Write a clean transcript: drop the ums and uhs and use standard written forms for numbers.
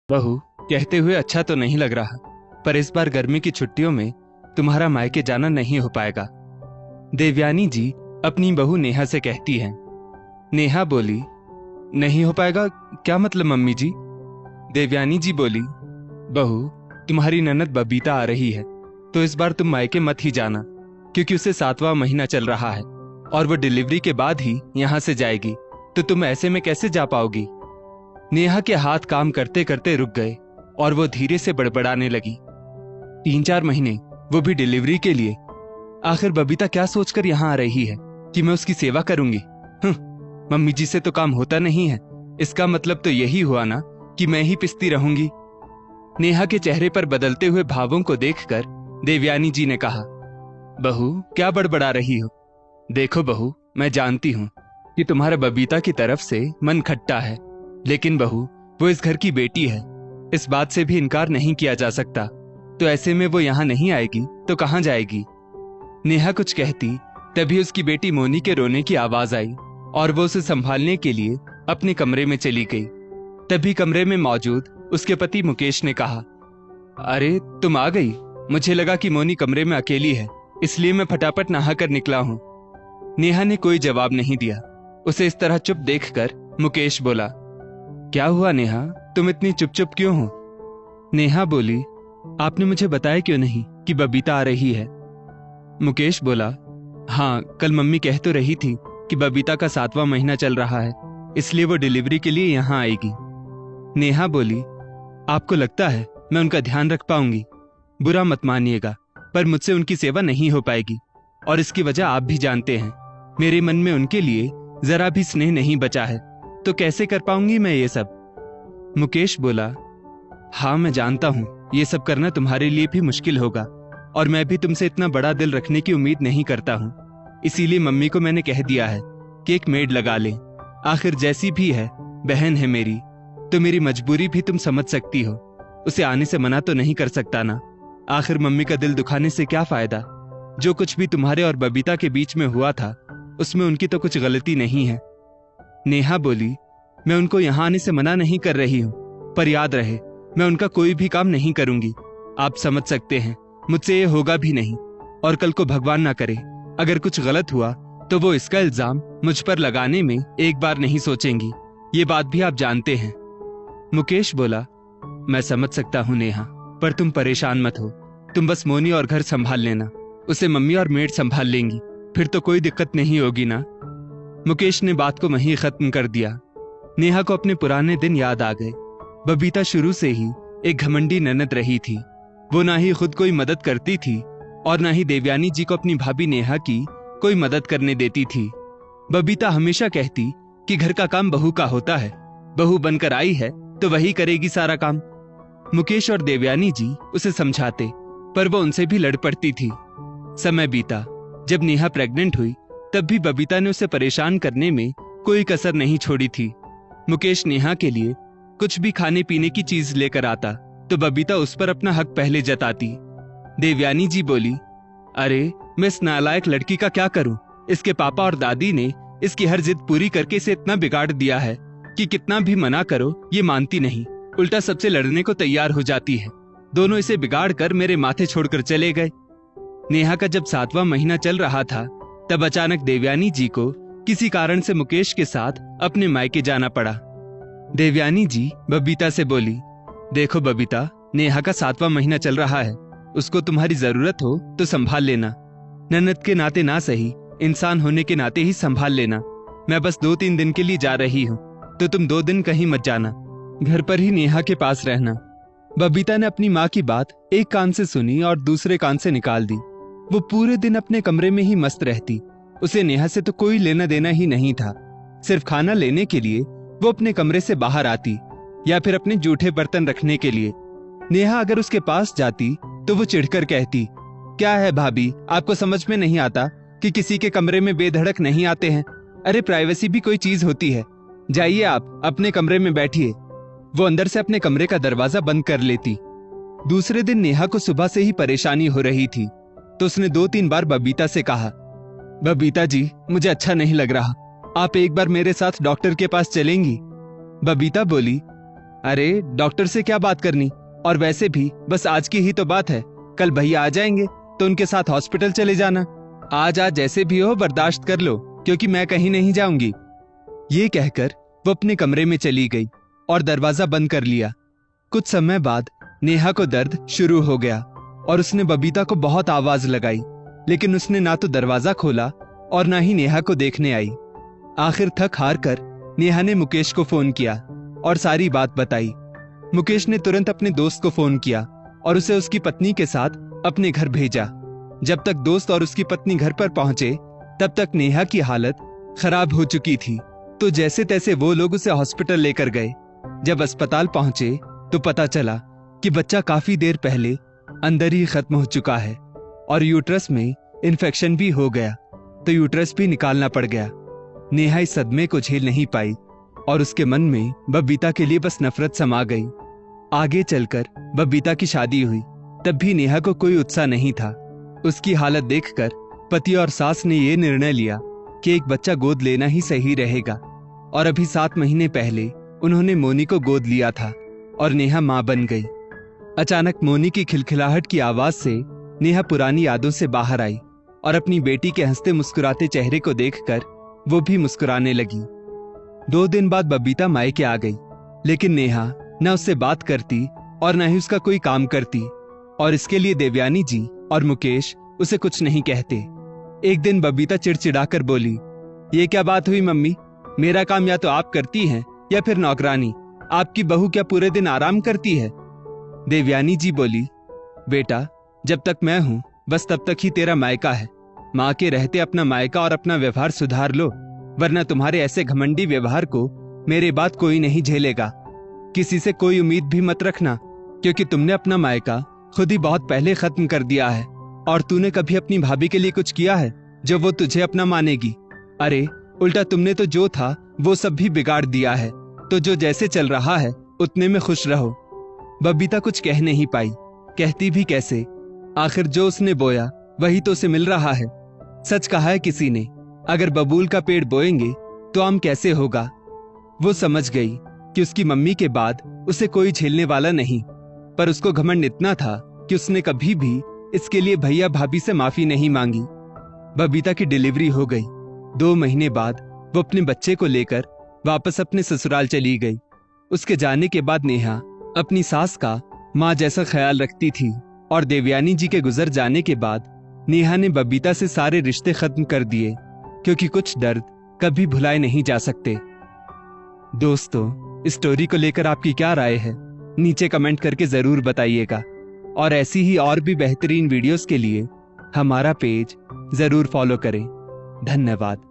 बहू, कहते हुए अच्छा तो नहीं लग रहा, पर इस बार गर्मी की छुट्टियों में तुम्हारा मायके जाना नहीं हो पाएगा। देवयानी जी अपनी बहू नेहा से कहती हैं। नेहा बोली, नहीं हो पाएगा? क्या मतलब मम्मी जी? देवयानी जी बोली, बहू, तुम्हारी ननद बबीता आ रही है, तो इस बार तुम मायके मत ही जाना, क्योंकि उसे 7वां महीना चल रहा है और वो डिलीवरी के बाद ही यहाँ से जाएगी, तो तुम ऐसे में कैसे जा पाओगी? नेहा के हाथ काम करते करते रुक गए और वो धीरे से बड़बड़ाने लगी। 3-4 महीने, वो भी डिलीवरी के लिए? आखिर बबीता क्या सोचकर यहाँ आ रही है कि मैं उसकी सेवा करूंगी? मम्मी जी से तो काम होता नहीं है। इसका मतलब तो यही हुआ ना कि मैं ही पिसती रहूंगी। नेहा के चेहरे पर बदलते हुए भावों को देखकर देवयानी जी ने कहा, बहू, क्या बड़बड़ा रही हो? देखो बहू, मैं जानती हूँ कि तुम्हारा बबीता की तरफ से मन खट्टा है, लेकिन बहू, वो इस घर की बेटी है, इस बात से भी इनकार नहीं किया जा सकता। तो ऐसे में वो यहाँ नहीं आएगी तो कहाँ जाएगी? नेहा कुछ कहती, तभी उसकी बेटी मोनी के रोने की आवाज आई और वो उसे संभालने के लिए अपने कमरे में चली गई। तभी कमरे में मौजूद उसके पति मुकेश ने कहा, अरे तुम आ गई? मुझे लगा कि मोनी कमरे में अकेली है, इसलिए मैं फटाफट नहाकर निकला हूँ। नेहा ने कोई जवाब नहीं दिया। उसे इस तरह चुप देखकर मुकेश बोला, क्या हुआ नेहा, तुम इतनी चुप चुप क्यों हो? नेहा बोली, आपने मुझे बताया क्यों नहीं कि बबीता आ रही है? मुकेश बोला, हाँ, कल मम्मी कह तो रही थी कि बबीता का 7वां महीना चल रहा है, इसलिए वो डिलीवरी के लिए यहाँ आएगी। नेहा बोली, आपको लगता है मैं उनका ध्यान रख पाऊंगी? बुरा मत मानिएगा, पर मुझसे उनकी सेवा नहीं हो पाएगी, और इसकी वजह आप भी जानते हैं। मेरे मन में उनके लिए जरा भी स्नेह नहीं बचा है, तो कैसे कर पाऊंगी मैं ये सब? मुकेश बोला, हाँ मैं जानता हूं ये सब करना तुम्हारे लिए भी मुश्किल होगा, और मैं भी तुमसे इतना बड़ा दिल रखने की उम्मीद नहीं करता हूं। इसीलिए मम्मी को मैंने कह दिया है कि एक मेड लगा ले। आखिर जैसी भी है, बहन है मेरी, तो मेरी मजबूरी भी तुम समझ सकती हो। उसे आने से मना तो नहीं कर सकता ना। आखिर मम्मी का दिल दुखाने से क्या फायदा? जो कुछ भी तुम्हारे और बबीता के बीच में हुआ था, उसमें उनकी तो कुछ गलती नहीं है। नेहा बोली, मैं उनको यहाँ आने से मना नहीं कर रही हूँ, पर याद रहे, मैं उनका कोई भी काम नहीं करूंगी। आप समझ सकते हैं, मुझसे ये होगा भी नहीं, और कल को भगवान ना करे अगर कुछ गलत हुआ तो वो इसका इल्जाम मुझ पर लगाने में एक बार नहीं सोचेंगी। ये बात भी आप जानते हैं। मुकेश बोला, मैं समझ सकता हूँ नेहा, पर तुम परेशान मत हो। तुम बस मोनी और घर संभाल लेना, उसे मम्मी और मेड संभाल लेंगी, फिर तो कोई दिक्कत नहीं होगी ना। मुकेश ने बात को वहीं खत्म कर दिया। नेहा को अपने पुराने दिन याद आ गए। बबीता शुरू से ही एक घमंडी ननद रही थी। वो ना ही खुद कोई मदद करती थी और ना ही देवयानी जी को अपनी भाभी नेहा की कोई मदद करने देती थी। बबीता हमेशा कहती कि घर का काम बहू का होता है, बहू बनकर आई है तो वही करेगी सारा काम। मुकेश और देवयानी जी उसे समझाते, पर वो उनसे भी लड़ पड़ती थी। समय बीता। जब नेहा प्रेग्नेंट हुई, तब भी बबीता ने उसे परेशान करने में कोई कसर नहीं छोड़ी थी। मुकेश नेहा के लिए कुछ भी खाने पीने की चीज लेकर आता तो बबीता उस पर अपना हक पहले जताती। देवयानी जी बोली, अरे मैं इस नालायक लड़की का क्या करूं? इसके पापा और दादी ने इसकी हर जिद पूरी करके इसे इतना बिगाड़ दिया है कि कितना भी मना करो ये मानती नहीं, उल्टा सबसे लड़ने को तैयार हो जाती है। दोनों इसे बिगाड़ कर मेरे माथे छोड़कर चले गए। नेहा का जब 7वां महीना चल रहा था, तब अचानक देवयानी जी को किसी कारण से मुकेश के साथ अपने मायके जाना पड़ा। देवयानी जी बबीता से बोली, देखो बबीता, नेहा का 7वां महीना चल रहा है, उसको तुम्हारी जरूरत हो तो संभाल लेना। ननद के नाते ना सही, इंसान होने के नाते ही संभाल लेना। मैं बस 2-3 दिन के लिए जा रही हूँ, तो तुम 2 दिन कहीं मत जाना, घर पर ही नेहा के पास रहना। बबीता ने अपनी माँ की बात एक कान से सुनी और दूसरे कान से निकाल दी। वो पूरे दिन अपने कमरे में ही मस्त रहती। उसे नेहा से तो कोई लेना देना ही नहीं था। सिर्फ खाना लेने के लिए वो अपने कमरे से बाहर आती, या फिर अपने जूठे बर्तन रखने के लिए। नेहा अगर उसके पास जाती तो वो चिढ़कर कहती, क्या है भाभी, आपको समझ में नहीं आता कि किसी के कमरे में बेधड़क नहीं आते हैं? अरे प्राइवेसी भी कोई चीज होती है। जाइए आप अपने कमरे में बैठिए। वो अंदर से अपने कमरे का दरवाजा बंद कर लेती। दूसरे दिन नेहा को सुबह से ही परेशानी हो रही थी, तो उसने 2-3 बार बबीता से कहा, बबीता जी, मुझे अच्छा नहीं लग रहा, आप एक बार मेरे साथ डॉक्टर के पास चलेंगी? बबीता बोली, अरे डॉक्टर से क्या बात करनी, और वैसे भी बस आज की ही तो बात है, कल भैया आ जाएंगे तो उनके साथ हॉस्पिटल चले जाना। आज जैसे भी हो बर्दाश्त कर लो, क्योंकि मैं कहीं नहीं जाऊंगी। ये कहकर वो अपने कमरे में चली गई और दरवाजा बंद कर लिया। कुछ समय बाद नेहा को दर्द शुरू हो गया और उसने बबीता को बहुत आवाज लगाई, लेकिन उसने ना तो दरवाजा खोला और ना ही नेहा को देखने आई। आखिर थक हार कर नेहा ने मुकेश को फोन किया और सारी बात बताई। मुकेश ने तुरंत अपने दोस्त को फोन किया और उसे उसकी पत्नी के साथ अपने घर भेजा। जब तक दोस्त और उसकी पत्नी घर पर पहुंचे तब तक नेहा की हालत खराब हो चुकी थी, तो जैसे तैसे वो लोग उसे हॉस्पिटल लेकर गए। जब अस्पताल पहुंचे तो पता चला कि बच्चा काफी देर पहले अंदर ही खत्म हो चुका है और यूट्रस में इन्फेक्शन भी हो गया, तो यूट्रस भी निकालना पड़ गया। नेहा इस सदमे को झेल नहीं पाई और उसके मन में बबीता के लिए बस नफरत समा गई। आगे चलकर बबीता की शादी हुई, तब भी नेहा को कोई उत्साह नहीं था। उसकी हालत देखकर पति और सास ने यह निर्णय लिया कि एक बच्चा गोद लेना ही सही रहेगा, और अभी 7 महीने पहले उन्होंने मोनी को गोद लिया था और नेहा मां बन गई। अचानक मोनी की खिलखिलाहट की आवाज से नेहा पुरानी यादों से बाहर आई और अपनी बेटी के हंसते मुस्कुराते चेहरे को देखकर वो भी मुस्कुराने लगी। 2 दिन बाद बबीता मायके आ गई, लेकिन नेहा न उससे बात करती और न ही उसका कोई काम करती, और इसके लिए देवयानी जी और मुकेश उसे कुछ नहीं कहते। एक दिन बबीता चिड़चिड़ाकर बोली, ये क्या बात हुई मम्मी, मेरा काम या तो आप करती हैं या फिर नौकरानी, आपकी बहू क्या पूरे दिन आराम करती है? देवयानी जी बोली, बेटा जब तक मैं हूं बस तब तक ही तेरा मायका है। माँ के रहते अपना मायका और अपना व्यवहार सुधार लो, वरना तुम्हारे ऐसे घमंडी व्यवहार को मेरे बाद कोई नहीं झेलेगा। किसी से कोई उम्मीद भी मत रखना, क्योंकि तुमने अपना मायका खुद ही बहुत पहले खत्म कर दिया है, और तूने कभी अपनी भाभी के लिए कुछ किया है जो वो तुझे अपना मानेगी? अरे उल्टा तुमने तो जो था वो सब भी बिगाड़ दिया है, तो जो जैसे चल रहा है उतने में खुश रहो। बबीता कुछ कह नहीं पाई, कहती भी कैसे, आखिर जो उसने बोया वही तो उसे मिल रहा है। सच कहा है किसी ने, अगर बबूल का पेड़ बोएंगे तो आम कैसे होगा। वो समझ गई कि उसकी मम्मी के बाद उसे कोई झेलने वाला नहीं, पर उसको घमंड इतना था कि उसने कभी भी इसके लिए भैया भाभी से माफी नहीं मांगी। बबीता की डिलीवरी हो गई। 2 महीने बाद वो अपने बच्चे को लेकर वापस अपने ससुराल चली गई। उसके जाने के बाद नेहा अपनी सास का माँ जैसा ख्याल रखती थी, और देवयानी जी के गुजर जाने के बाद नेहा ने बबीता से सारे रिश्ते खत्म कर दिए, क्योंकि कुछ दर्द कभी भुलाए नहीं जा सकते। दोस्तों, इस स्टोरी को लेकर आपकी क्या राय है, नीचे कमेंट करके जरूर बताइएगा, और ऐसी ही और भी बेहतरीन वीडियोस के लिए हमारा पेज जरूर फॉलो करें। धन्यवाद।